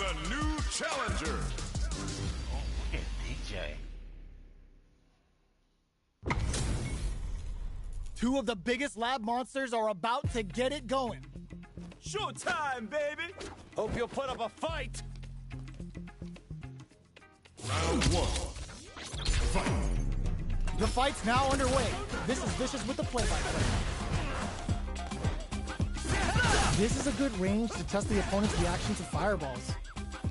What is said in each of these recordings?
a new challenger. Oh, DJ. Two of the biggest lab monsters are about to get it going. Showtime, baby! Hope you'll put up a fight! Round one. Fight. The fight's now underway. This is Vicious with the play-by-play. This is a good range to test the opponent's reaction to fireballs.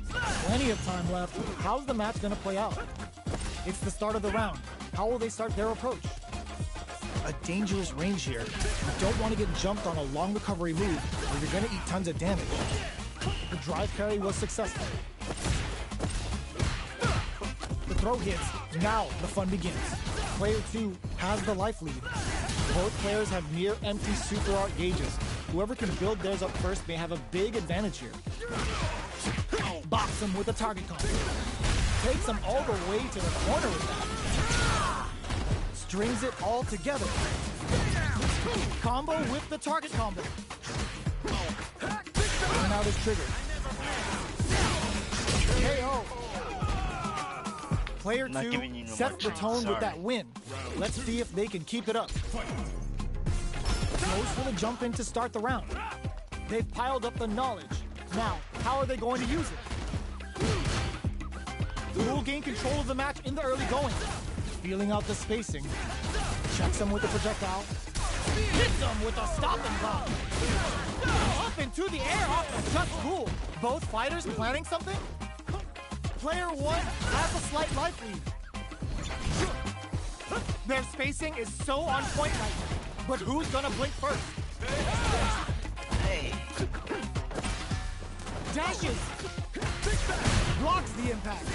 Plenty of time left. How's the match gonna play out? It's the start of the round. How will they start their approach? A dangerous range here. You don't want to get jumped on a long recovery move, or you're gonna eat tons of damage. The drive carry was successful. The throw hits. Now the fun begins. Player 2 has the life lead. Both players have near empty super art gauges. Whoever can build theirs up first may have a big advantage here. Box him with a target combo. Takes him all the way to the corner with that. Strings it all together. Combo with the target combo. Burnout is triggered. KO. Player 2 sets the tone with that win. Let's see if they can keep it up. Goes for the jump in to start the round. They've piled up the knowledge. Now, how are they going to use it? Who will gain control of the match in the early going? Feeling out the spacing. Checks him with the projectile. Hits him with a stopping block. Up into the air off the just cool. Both fighters planning something? Player 1 has a slight life lead. Their spacing is so on point right now. But who's gonna blink first? Hey. Dashes. Blocks the impact.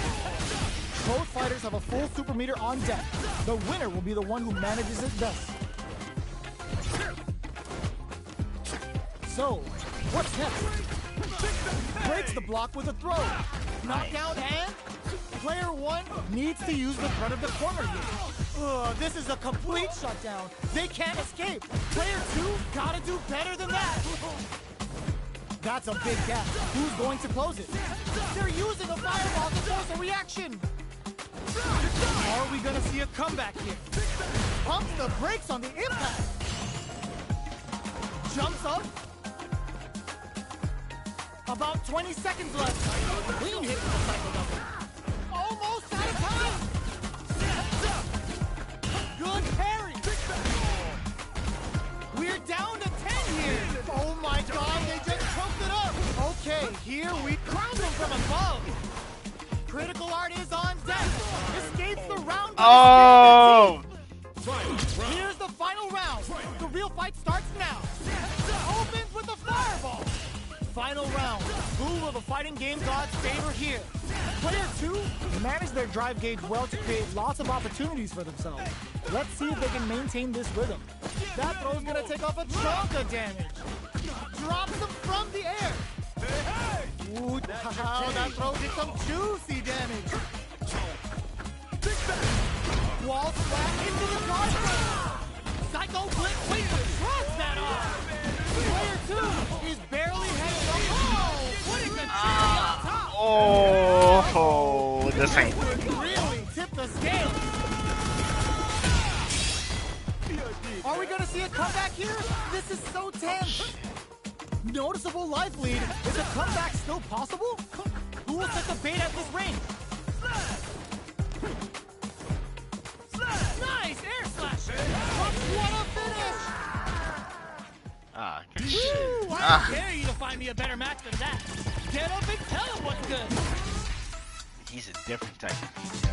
Both fighters have a full super meter on deck. The winner will be the one who manages it best. So, what's next? Breaks the block with a throw. Knockdown and player 1 needs to use the front of the corner here. This is a complete shutdown. They can't escape. Player 2 gotta do better than that. That's a big gap. Who's going to close it? They're using a fireball to force a reaction. Are we gonna see a comeback here? Pumps the brakes on the impact. Jumps up. About 20 seconds left. Clean hit with the cycle double. Almost out of time. Good parry. We're down to 10 here. Oh my God, they just choked it up. Okay, here we crown them from above. Critical art is on deck. Escapes the round. Oh! Here's the final round. The real fight starts now. Opens with a fireball. Final round. Who will the fighting game gods favor here? Player 2 managed their drive gauge well to create lots of opportunities for themselves. Let's see if they can maintain this rhythm. That throw's gonna take off a chunk of damage. Drops them from the air. Ooh, that throw did some juicy damage. Wall slap into the guard. Psycho Blitz waits to cross that off. Player 2 is barely heading up. Oh, putting the cherry on top. Oh, this ain't. Really tip the scale. Are we gonna see a comeback here? This is so tense. Noticeable life lead. Is a comeback still possible? Who will set the bait at this range? Nice air slash. What a finish! Woo, I dare you to find me a better match than that. Get up and tell him what's good. He's a different type of DJ.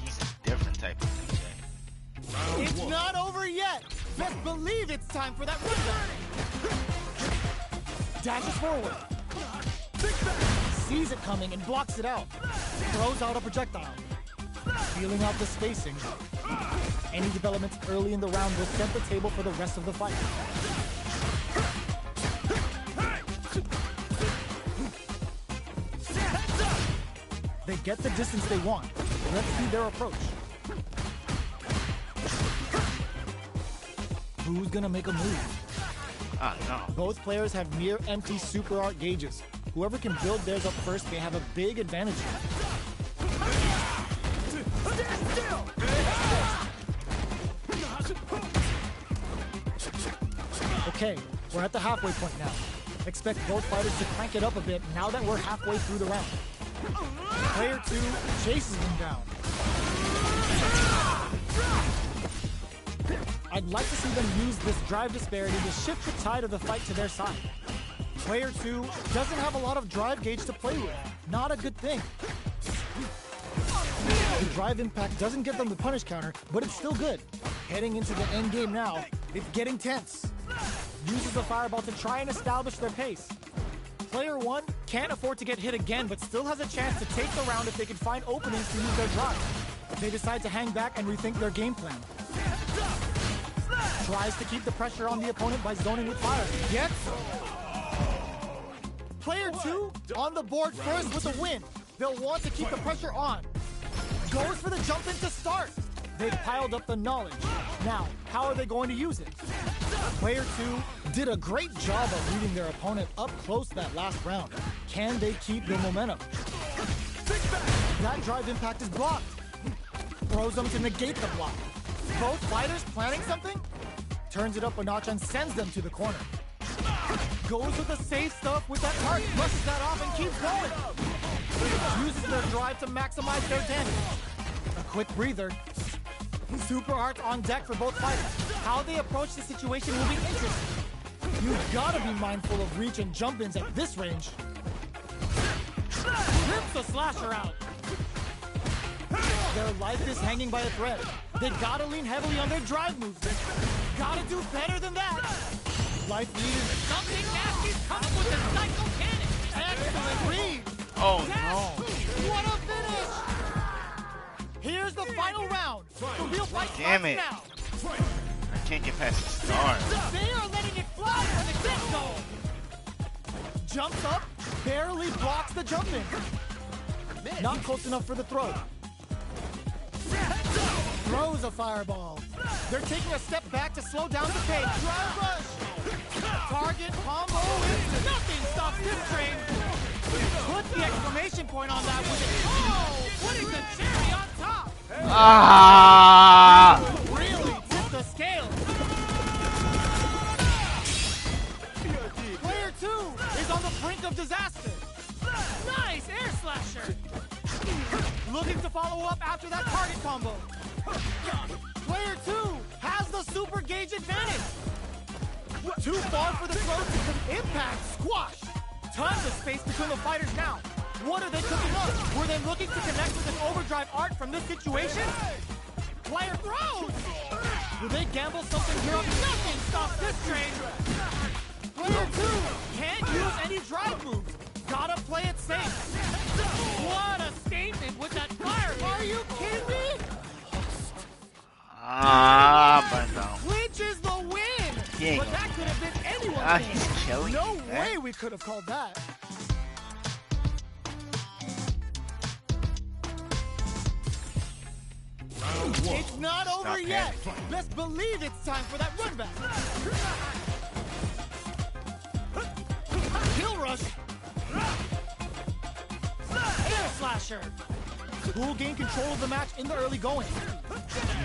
He's a different type of DJ. It's not over yet. Best believe it's time for that rebound. Dashes forward. Sees it coming and blocks it out. Throws out a projectile. Feeling out the spacing. Any developments early in the round will set the table for the rest of the fight. They get the distance they want. Let's see their approach. Who's gonna make a move? No. Both players have near empty super art gauges. Whoever can build theirs up first may have a big advantage here. Okay, we're at the halfway point now. Expect both fighters to crank it up a bit now that we're halfway through the round. Player 2 chases them down. I'd like to see them use this drive disparity to shift the tide of the fight to their side. Player 2 doesn't have a lot of drive gauge to play with. Not a good thing. The drive impact doesn't get them the punish counter, but it's still good. Heading into the end game now, it's getting tense. Uses the fireball to try and establish their pace. Player 1 can't afford to get hit again, but still has a chance to take the round if they can find openings to use their drive. They decide to hang back and rethink their game plan. Tries to keep the pressure on the opponent by zoning with fire. Gets Player 2 on the board first with a win. They'll want to keep the pressure on. Goes for the jump in to start. They've piled up the knowledge. Now, how are they going to use it? Player 2 did a great job of reading their opponent up close that last round. Can they keep the momentum? That drive impact is blocked. Throws them to negate the block. Both fighters planning something? Turns it up a notch and sends them to the corner. Goes with the safe stuff with that target, brushes that off and keeps going. Uses their drive to maximize their damage. A quick breather. Super arts on deck for both fighters. How they approach the situation will be interesting. You've got to be mindful of reach and jump-ins at this range. Rips the slasher out. Their life is hanging by a thread. They gotta lean heavily on their drive moves. Gotta do better than that. Life leads. Something nasty's coming with the psycho cannon. Excellent read. Oh No. What a finish. Here's the final round. The real fight Damn starts it. now. I can't get past the star. They are letting it fly from the get-go. Jumps up, barely blocks the jump in. Not close enough for the throw. Throws a fireball. They're taking a step back to slow down the pace. Drive rush. Target combo is nothing stops this train. Put the exclamation point on that with it. Oh, putting the cherry on top. Ah! Really tipped the scale. Player 2 is on the brink of disaster. Nice air slasher. Looking to follow up after that target combo. Player 2 has the super gauge advantage. Too far for the throw. Impact squash. Tons of space between the fighters now. What are they cooking up? Were they looking to connect with an overdrive art from this situation? Player throws. Will they gamble something here? Nothing stops this train. Player 2 can't use any drive moves. Gotta play it safe. What a statement with that fire. Are you kidding me? Ah, but no. Clinches the win. He ain't But gonna that could have been anyone's Ah, win. he's killing No me, man. way we could have called that. It's not over Stop yet. panicking. Let's believe it's time for that run back. Kill rush. Air slasher. Who'll gain control of the match in the early going.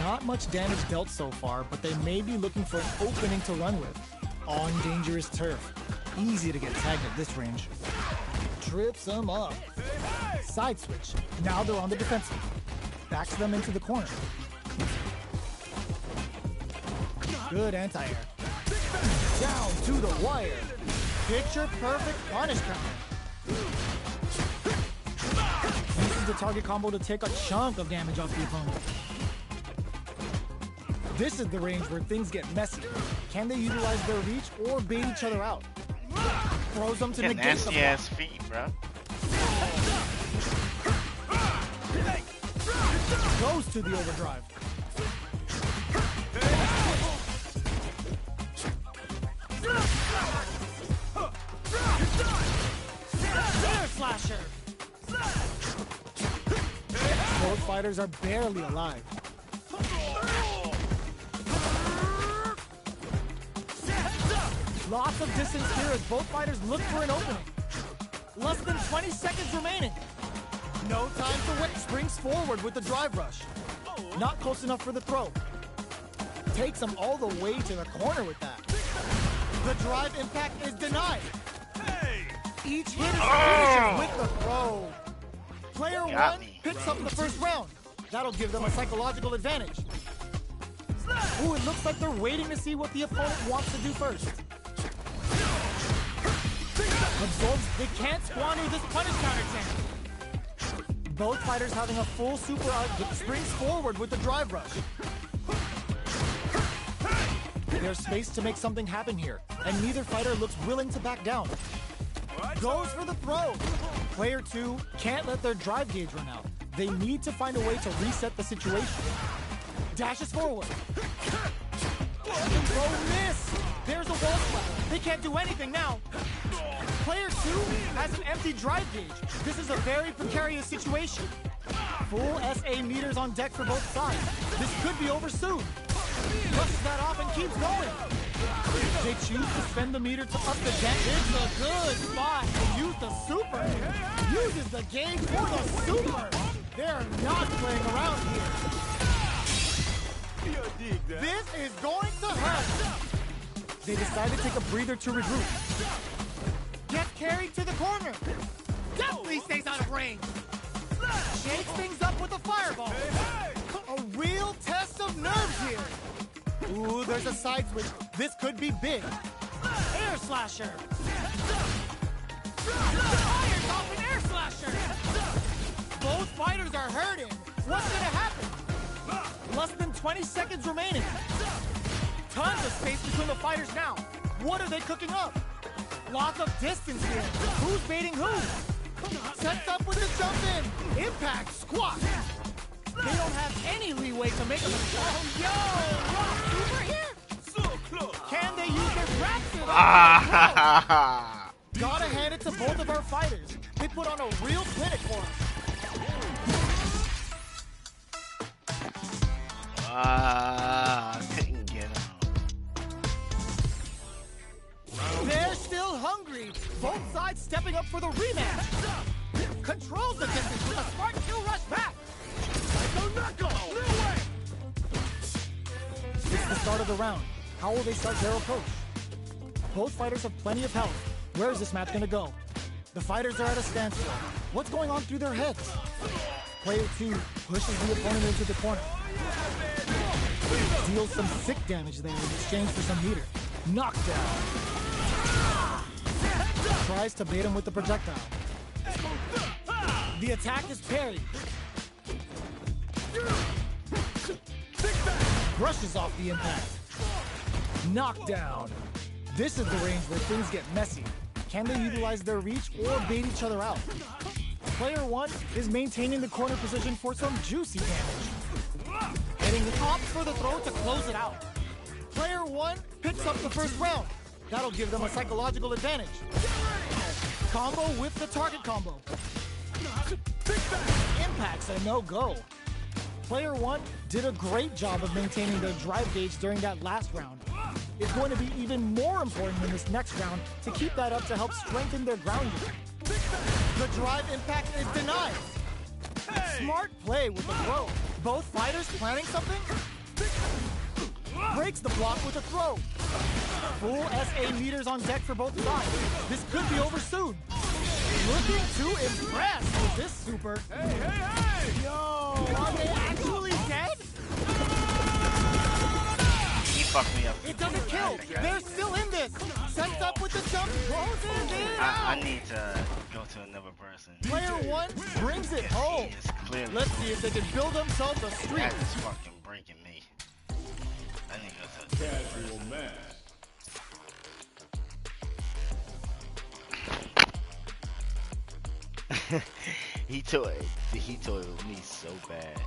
Not much damage dealt so far, but they may be looking for an opening to run with. On dangerous turf. Easy to get tagged at this range. Trips them up. Side switch. Now they're on the defensive. Backs them into the corner. Good anti-air. Down to the wire. Picture perfect punish counter. Uses the target combo to take a chunk of damage off the opponent. This is the range where things get messy. Can they utilize their reach or bait each other out? Throws them to Got negate the nasty block. ass feet, bro. Goes to the overdrive. Air slasher. Both fighters are barely alive. Lots of distance here as both fighters look for an opening. Less than 20 seconds remaining. No time to wait. Springs forward with the drive rush. Not close enough for the throw. Takes him all the way to the corner with that. The drive impact is denied. Each hit is finishes with the throw. Player Got one me. picks up the first round. That'll give them a psychological advantage. Ooh, it looks like they're waiting to see what the opponent wants to do first. Absorbs, they can't squander this punish counter chance. Both fighters having a full super out, springs forward with the drive rush. There's space to make something happen here, and neither fighter looks willing to back down. Goes for the throw. Player two can't let their drive gauge run out. They need to find a way to reset the situation. Dashes forward. Throw miss. There's a wall slap. They can't do anything now. Player two has an empty drive gauge. This is a very precarious situation. Full SA meters on deck for both sides. This could be over soon. Brushes that off and keeps going. They choose to spend the meter to up the deck. It's a good spot to use the super. Uses the gauge for the super. They're not playing around here. This is going to hurt. They decide to take a breather to regroup. Gets carried to the corner. Definitely stays out of range. Shakes things up with a fireball. A real test of nerves here. Ooh, there's a side switch. This could be big. Air slasher. Fires off an air slasher. Both fighters are hurting. What's gonna happen? Less than 20 seconds remaining. Tons of space between the fighters now. What are they cooking up? Lots of distance here. Who's baiting who? Sets up with the jump in. Impact squat. They don't have any leeway to make a mistake. Oh, yo! Rock over here. So close. Can they use their grab suit? Ah! Gotta hand it to both of our fighters. They put on a real clinic for us. Couldn't get him. They're still hungry. Both sides stepping up for the rematch. Controls the distance with a smart kill rush back. It's the start of the round. How will they start their approach? Both fighters have plenty of health. Where is this match gonna go? The fighters are at a standstill. What's going on through their heads? Player two pushes the opponent into the corner. Deals some sick damage there in exchange for some meter. Knockdown. Tries to bait him with the projectile. The attack is parried. Brushes off the impact. Knockdown. This is the range where things get messy. Can they utilize their reach or bait each other out? Player one is maintaining the corner position for some juicy damage. Hitting the top for the throw to close it out. Player one picks up the first round. That'll give them a psychological advantage. Combo with the target combo. Impact's a no-go. Player one did a great job of maintaining their drive gauge during that last round. It's going to be even more important in this next round to keep that up to help strengthen their ground game. The drive impact is denied. Smart play with the throw. Both fighters planning something? Breaks the block with a throw. Full SA meters on deck for both sides. This could be over soon. Looking to impress with this super. Yo, are they actually dead? He fucked me up. It doesn't kill. They're still in this. Sets up with the jump. Closes it I out. need to go to another person. Player one brings it home. He is clearly. Let's see if they can build themselves a streak. That is fucking breaking me. I need to go to Casual match. he toyed me so bad.